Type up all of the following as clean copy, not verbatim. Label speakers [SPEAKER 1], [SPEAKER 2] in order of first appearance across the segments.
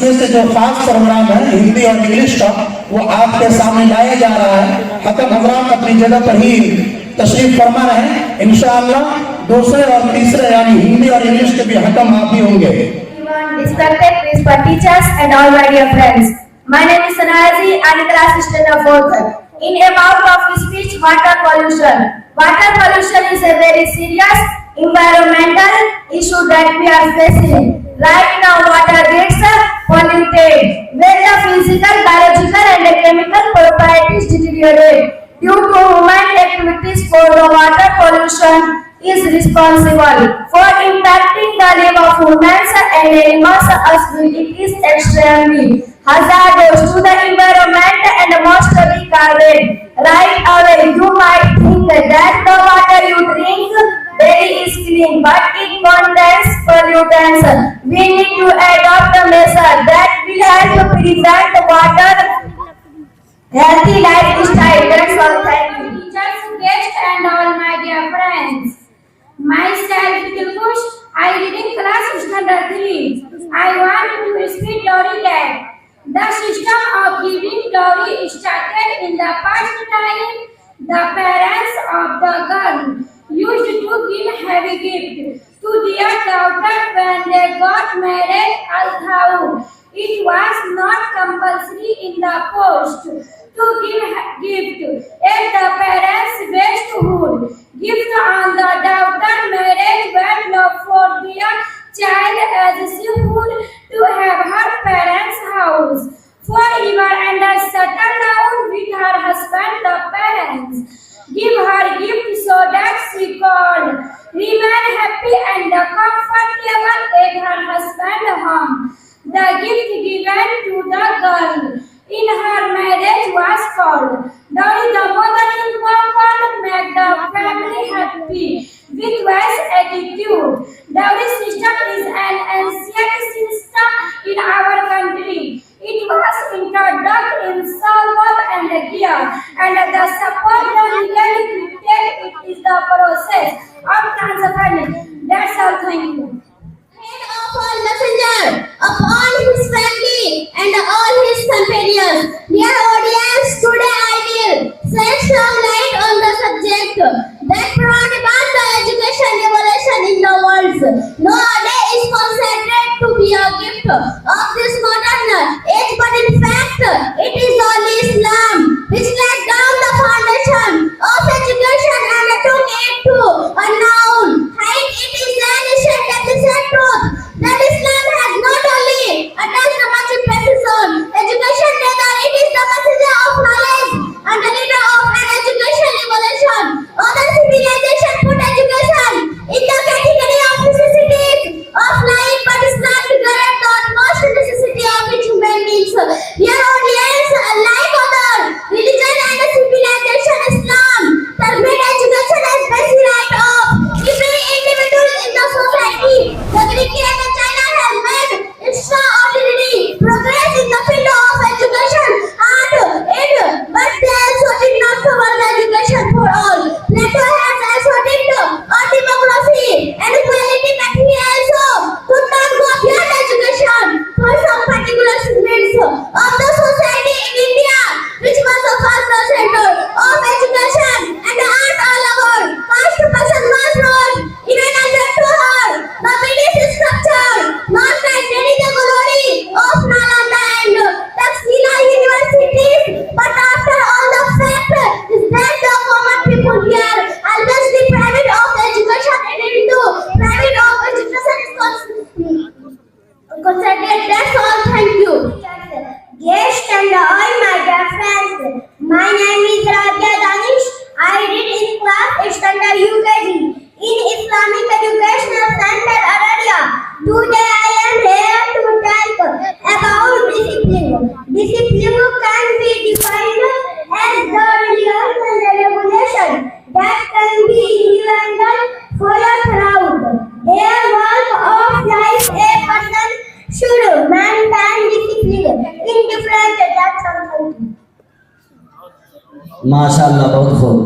[SPEAKER 1] उसमें से जो खास प्रोग्राम है हिंदी और इंग्लिश का वो आपके सामने लाया जा रहा है। खत्म हजरात अपनी जगह पर ही तशरीफ फरमा रहे हैं। इंशाअल्लाह दूसरे और तीसरे यानी हिंदी और इंग्लिश के भी हकम आप ही होंगे।
[SPEAKER 2] Respected principal teachers and all my dear friends, my name is Sanazi and class assistant of 4th. In about of speech, water pollution. Water pollution is a very serious environmental issue that we are facing. Right now, water gets polluted, where the physical, biological, and chemical properties deteriorate. Due to human activities, for the water pollution is responsible for impacting the life of humans and animals as it is extremely hazardous to the environment and must be guarded. Right away, you might think that the water you drink daily is clean, but it contains pollutants. We need to adopt a measure that will help prevent water healthy lifestyle. That's all. Thank you.
[SPEAKER 3] Teachers, guests, and all my dear friends. Myself, Dilkush, I read in class standard 3. I want to speak dowry that the system of giving dowry started in the past time. The parents of the girl used to give heavy gift to their daughter when they got married, although it was not compulsory in the post to give gift. At the parents' westhood, gift on the daughter marriage were love for their child as she would to have her parents' house forever and settle down with her husband. The parents give her gift so that she could remain happy and comfortable at her husband's home. The gift given to the girl in her marriage was called dowry. The mother-in-law could make the family happy with wise attitude. Dowry system is an ancient system in our country. It was introduced in Solomon and Gia, and the support the legally gifted. It is the process of transferring. That's all. Thank you.
[SPEAKER 4] Head of all messenger, upon his family and all his companions. Dear audience, today I will shed some light on the subject that brought about the education revolution in the world. No day is considered to be a gift of this modern age, but in fact, it is only Islam which laid down the foundation of education and took it to a known height. It is an ancient episode truth that Islam has not only attached the much emphasis on education, rather it is the messenger of knowledge and the leader of an education revolution. Other civilization put education in the category of necessities of life, but Islam declared the utmost necessity of each human beings. Dear audience, like other religion and civilization, Islam has made education as basic right of every individual in the society. The Greek and China have made extraordinary progress in the field of education but they also did not cover the education for all. Plato has also did on democracy and equality, but he also could not go beyond education for some particular segments of the society in India, which was the first center of education and art all over. First person was known even under to her. The British structure, not that there is a glory of Nalanda and Taxila universities, but after all the fact is that the common people here always deprived of education and into private of education is considered. That's all. Thank you.
[SPEAKER 2] Guests and all my dear friends, my name is Rabia Danish. I read in class standard UKG in Islamic Educational Center, Araria. Today I am here to talk about discipline. Discipline can be defined as the rules and regulation that can be independent, followed throughout their work of life. A person should maintain discipline in different actions.
[SPEAKER 5] माशाअल्लाह, बहुत खूब।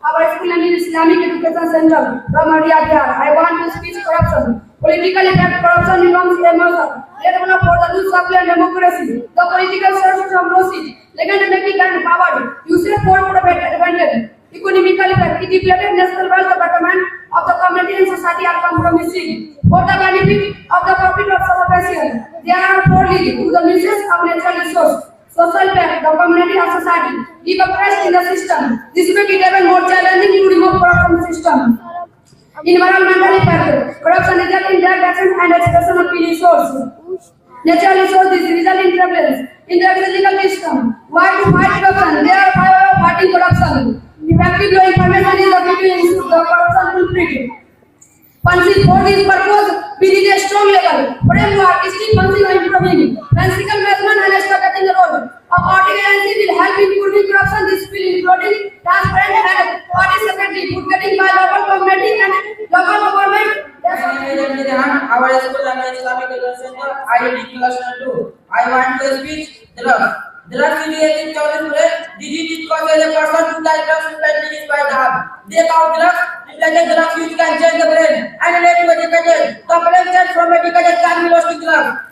[SPEAKER 3] Our school and Islamic Education Center from Aria Bihar. I want to speak corruption. Political effect corruption becomes a measure. Let one for the new supply and democracy. The political sources of mercy, legitimacy and power. Usage for advantage. Economical effect. It depleted national wealth, the betterment of the community and society are compromising. For the benefit of the profit of some person, they are poorly to the misuse of natural resource. Social impact, the community and society give a trust in the system. This make it even more challenging to remove corruption from the system. Environmental impact, corruption results in direct action and expression of resources. Natural resources result in problems in the legal system. Why to fight corruption? There are 5 ways of fighting corruption. Effective law information is the key to ensure the corruption will free. Punishing for this purpose within a strong level. Framework is still punishing and improving. Principal management and establishing the role of audit agency will help in improving corruption. This will including transparent and participatory, getting by local community and local government.
[SPEAKER 5] Our school and Islamic Center, IIT class 2. I want to speak drugs. Drugs in the 18th disease causes a person to die drugs disease by the heart. They call drugs, reflected drugs which can change the brain and relate to educated. Complaints from educated can be lost to drugs.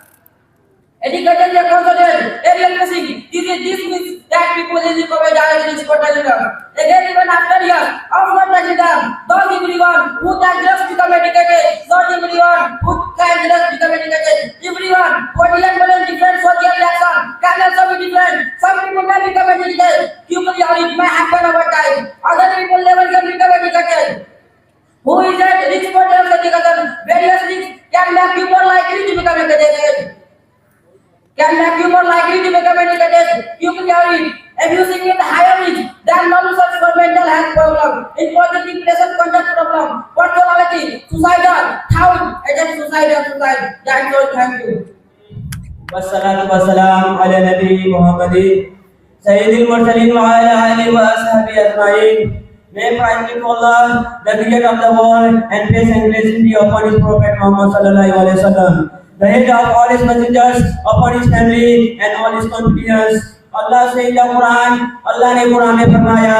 [SPEAKER 5] Educated are considered area missing. This means that people is recovered dialysis for taking drugs. Again, even after years of not taking drugs, not everyone who can drugs become educated. Not everyone who can drugs become educated. Everyone who are different social reaction can also be different. Some people can become educated. People it may happen over time. Other people never can become educated. Who is that rich for drugs education? Various things can make you more likely to become educated. Can make you more likely to become educated. You can carry abusing with higher risk than non-research for mental health problem, important depression, conduct problem, personality, suicidal, thought, agent suicide. That's all. Thank you.
[SPEAKER 6] Wassalatu wassalam ala Nabi Muhammadin Sayyidil Mursalin wa ala alihi wa ashabihi ajma'in. May praise be to Allah, the creator of the world, and peace and blessing be upon His Prophet Muhammad sallallahu alaihi wasallam, the head of all His messengers, upon His family and all His companions. Allah says in the Quran, Allah ने कुरान में फरमाया,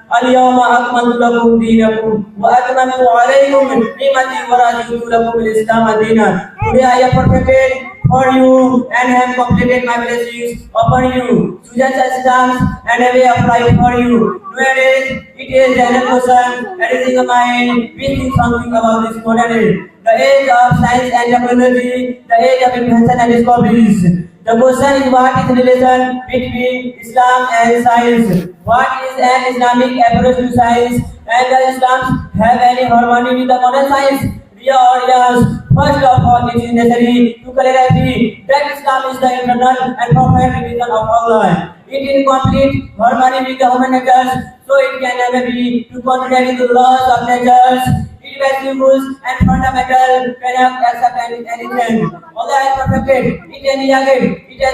[SPEAKER 6] al-yawma akmaltu lakum dinakum wa atmamtu alaykum ni'mati wa raditu lakum al-islam dinan. Today I have perfected for you and have completed my blessings upon you. Students and Islam and a way of life for you. Nowadays, it is an person that is in the mind, we think something about this modern age. The age of science and technology, the age of invention and discoveries. The question is, what is the relation between Islam and science? What is an Islamic approach to science? And does Islam have any harmony with the modern science? Dear audience, first of all, it is necessary to clarify that Islam is the eternal and perfect religion of Allah. It is in complete harmony with the human natures, so it can never be to contradict the laws of nature. Basic rules and fundamental cannot accept anything. Allah has perfected it and it has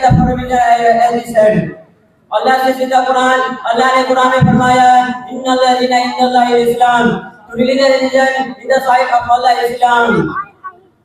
[SPEAKER 6] the provision as He said. Allah says in the Quran, Allah ने कुरान में फरमाया, Inna Allahi Islam. To really the religion in the sight of Allah is Islam.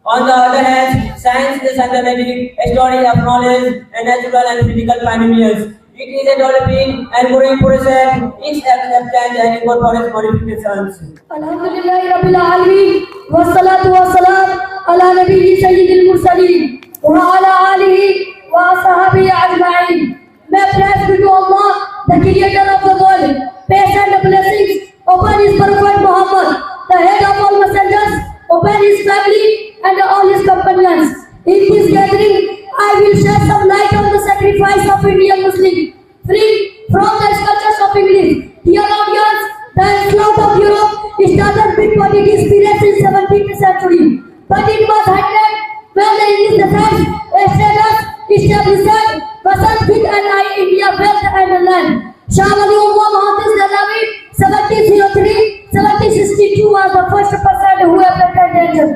[SPEAKER 6] On the other hand, science is scientific study of knowledge and natural and physical phenomena. It is a developing and growing process, its acceptance and incorporates modifications.
[SPEAKER 3] Alhamdulillahi Rabbil Alameen. Wassalatu wassalam ala Nabiyyi Sayyidil Mursalin wa ala alihi wa ashabihi ajma'in. May praise be to Allah, the creator of the world. Peace and blessings upon His Prophet Muhammad, the head of all messengers, upon His family and all His companions. In this gathering, I will shed some light on the sacrifice of Indian Muslims, free from the sculptures of English. Dear audience, the Islam of Europe started with politics experience in 17th century, but it was hindered when the English defense status established presence with an eye India wealth and land. Shah Wali Ullah Muhammad Nawawi 1703-1762 was the first person who appointed danger.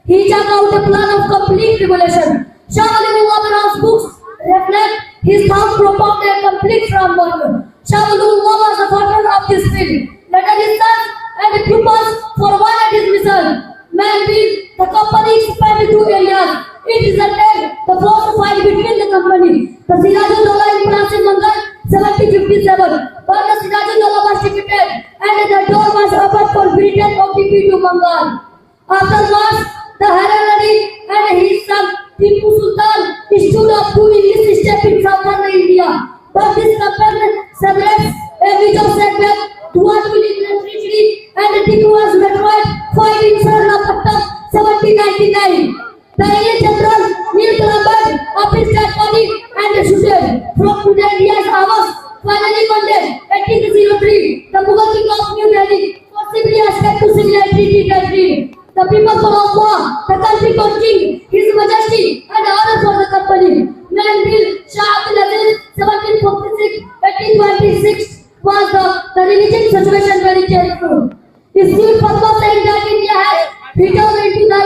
[SPEAKER 3] He charted out a plan of complete revolution. Shah Wali Ullah Khan's books reflect his thought propounded a complete framework. Shah Wali Ullah was the founder of this field. Later his sons and pupils forwarded his mission. Man built the company expanded to areas. It resulted the force fight between the company. The Siraj-ud-Dawla in France in Bengal 1757, but the Siraj-ud-Dawla was defeated and the door was opened for Britain occupy to Bengal. After March the Harari and his son Tipu Sultan stood up to English step in southern India. But this compelled celebrates a major setback towards military treaty and Tipu was destroyed fighting Saranapattam 1799. The Indian General Neil Colombo of his dead body and shooted from today India's hours. Finally one day, 1803, the Mughal king of New Delhi forcibly escaped to civil treaty territory. The people for Allah, the country for king, his majesty and orders for the company. Man Bill Shah Abdul Aziz 1746-1826 was the religion situation very careful. His chief purpose saying that India has freedom into the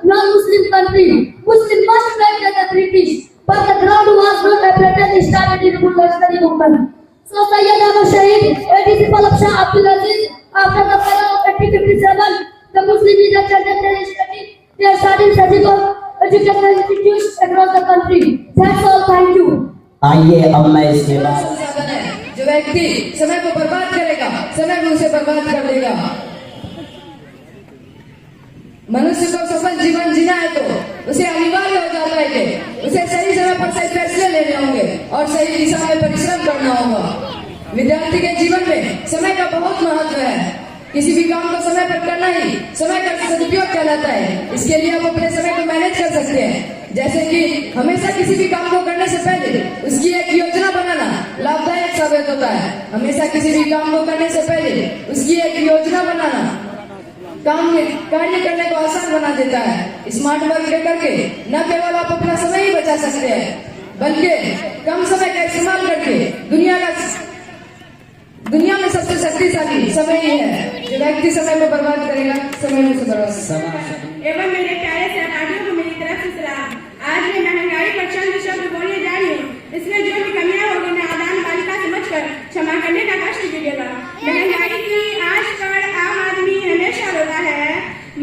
[SPEAKER 3] non-Muslim country. Muslim must fight the British, but the ground was not prepared and started in revolutionary movement. So Sayyid Ahmad Shahid, a disciple of Shah Abdul Aziz, after the fall of 1857, the Muslim leaders chanted their study. They are starting surgical educational institutes across the country. That's all. Thank you.
[SPEAKER 6] आइए अब मैं इसके बाद
[SPEAKER 7] साधन है जो व्यक्ति समय को बर्बाद करेगा, समय भी उसे बर्बाद कर देगा। मनुष्य को सफल जीवन जीना है तो उसे अनिवार्य हो जाता है कि उसे सही समय पर सही फैसले लेने होंगे और सही दिशा में परिश्रम करना होगा। विद्यार्थी के जीवन में समय का बहुत महत्व है। किसी भी काम को समय पर करना ही समय का सदुपयोग कहलाता है। इसके लिए आप अपने समय को मैनेज कर सकते हैं, जैसे कि हमेशा किसी भी काम को करने से पहले उसकी एक योजना बनाना लाभदायक साबित होता है। हमेशा किसी भी काम को करने से पहले उसकी एक योजना बनाना कार्य करने को आसान बना देता है। स्मार्ट वर्क करके न केवल आप अपना समय ही बचा सकते हैं, बल्कि कम समय का इस्तेमाल करके दुनिया में सबसे शक्तिशाली समय ही है। जो व्यक्ति समय में बर्बाद करेगा, समय में से बर्बाद।
[SPEAKER 8] एवं मेरे प्यारे सहपाठियों को मेरी तरफ से सलाम। आज मैं महंगाई पर चंद शब्द बोलने जा रही हूँ। इसमें जो भी कमियां होगी मैं आदान बालिका समझकर क्षमा करने का कष्ट कीजिएगा। महंगाई की आंच पर आम आदमी हमेशा रोता है।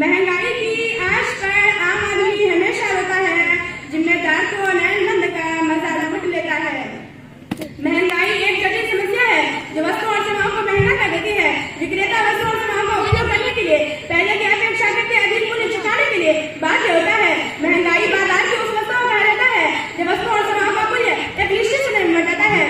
[SPEAKER 8] महंगाई की आंच पर आम आदमी हमेशा रोता है। जिम्मेदार को नैन बंद का मजा लूट लेता है। महंगाई एक जटिल समस्या है जो वस्तु और सेवाओं को महंगा कर देती है। विक्रेता वस्तु और सेवाओं का उपयोग करने के लिए पहले की अपेक्षा करके अधिक मूल्य चुकाने के लिए बाध्य होता है। महंगाई बाजार की उस वस्तुओं का रहता है जब वस्तु और सेवाओं का मूल्य एक निश्चित समय में बढ़ता है।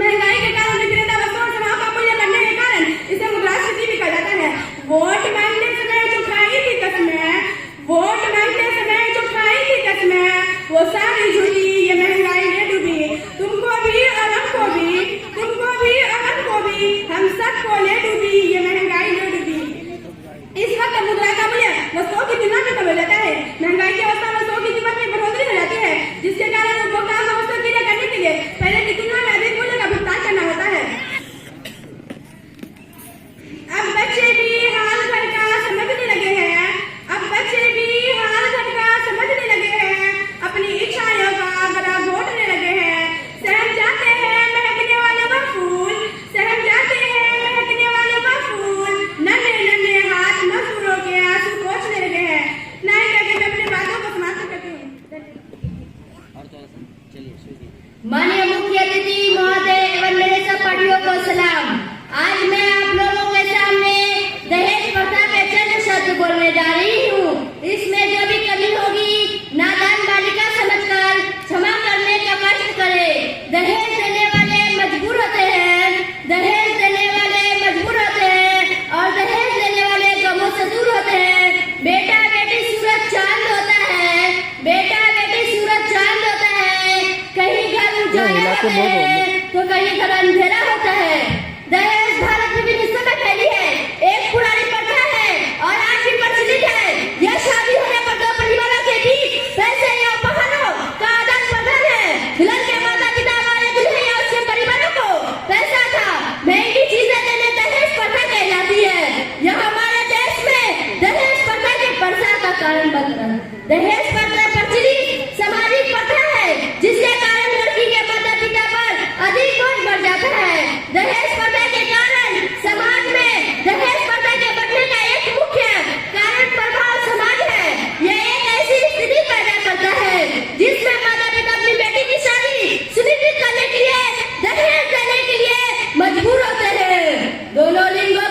[SPEAKER 8] महंगाई के कारण विक्रेता वस्तु और सेवाओं का मूल्य बढ़ने के कारण इसे मुद्रास्फीति भी कहा जाता है। वोट मांगते समय जो खाई की कसमें, वोट मांगते समय जो खाई की कसमें, वो सारी झूठी ये महंगाई ने डूबी। तुमको भी और हमको भी, तुमको भी और हमको भी, हम सबको ले डूबी ये महंगाई ले डूबी। इस वक्त मुद्रा का मूल्य वस्तुओं की तुलना में कम हो जाता है। महंगाई की अवस्था में वस्तुओं की कीमत में बढ़ोतरी हो जाती है, जिसके कारण उपभोक्ताओं को वस्तु की करने के लिए पहले की तुलना में अधिक मूल्य का भुगतान करना होता है। अब बच्चे भी हाल घर का समझने लगे हैं। अब बच्चे भी हाल घर का समझने लगे हैं। अपनी इच्छाओं का गला घोटने लगे हैं। सहम जाते हैं महकने वाले वह फूल, सहम जाते हैं महकने वाले वह फूल। नन्हे नन्हे हाथ मजदूरों के आंसू पोंछने लगे हैं। नहीं लगे मैं अपनी बातों को समाप्त करती हूँ।
[SPEAKER 2] माननीय मुख्य अतिथि महोदय एवं मेरे सहपाठियों को सलाम। आज मैं आप लोगों के सामने दहेज प्रथा के चंद शब्द बोलने जा रही हूँ। इसमें जो भी कमी होगी नादान बालिका समझकर क्षमा करने का कष्ट करे। दहेज देने वाले मजबूर होते हैं, दहेज देने वाले मजबूर होते हैं और दहेज देने वाले गमों से दूर होते हैं। बेटा बेटी सूरज चांद होता है, बेटा बेटी सूरज चांद होता है। कहीं घर उजाला होता है तो कहीं घर अंधेरा होता है। दहेज भारत विभिन्न हिस्सों में फैली है। एक पुरानी प्रथा है और आज भी प्रचलित है। यह शादी होने पर दो परिवारों के बीच पैसे या उपहारों का आदान प्रदान है। दुल्हन के माता पिता वाले दुल्हन या उसके परिवारों को पैसा था महंगी चीजें देने दहेज प्रथा कहलाती है। यह हमारे देश में दहेज प्रथा के प्रसार का कारण बन रहा है। दहेज प्रथा प्रचलित सामाजिक प्रथा है जिसके कारण लड़की के माता पिता पर अधिक बोझ बढ़ जाता है। दहेज प्रथा के कारण समाज में दहेज प्रथा के बढ़ने का एक मुख्य कारण प्रभाव समाज है। यह एक ऐसी स्थिति पैदा करता है जिसमें माता पिता अपनी बेटी की शादी सुनिश्चित करने के लिए दहेज देने के लिए मजबूर होते हैं। दोनों लिंगों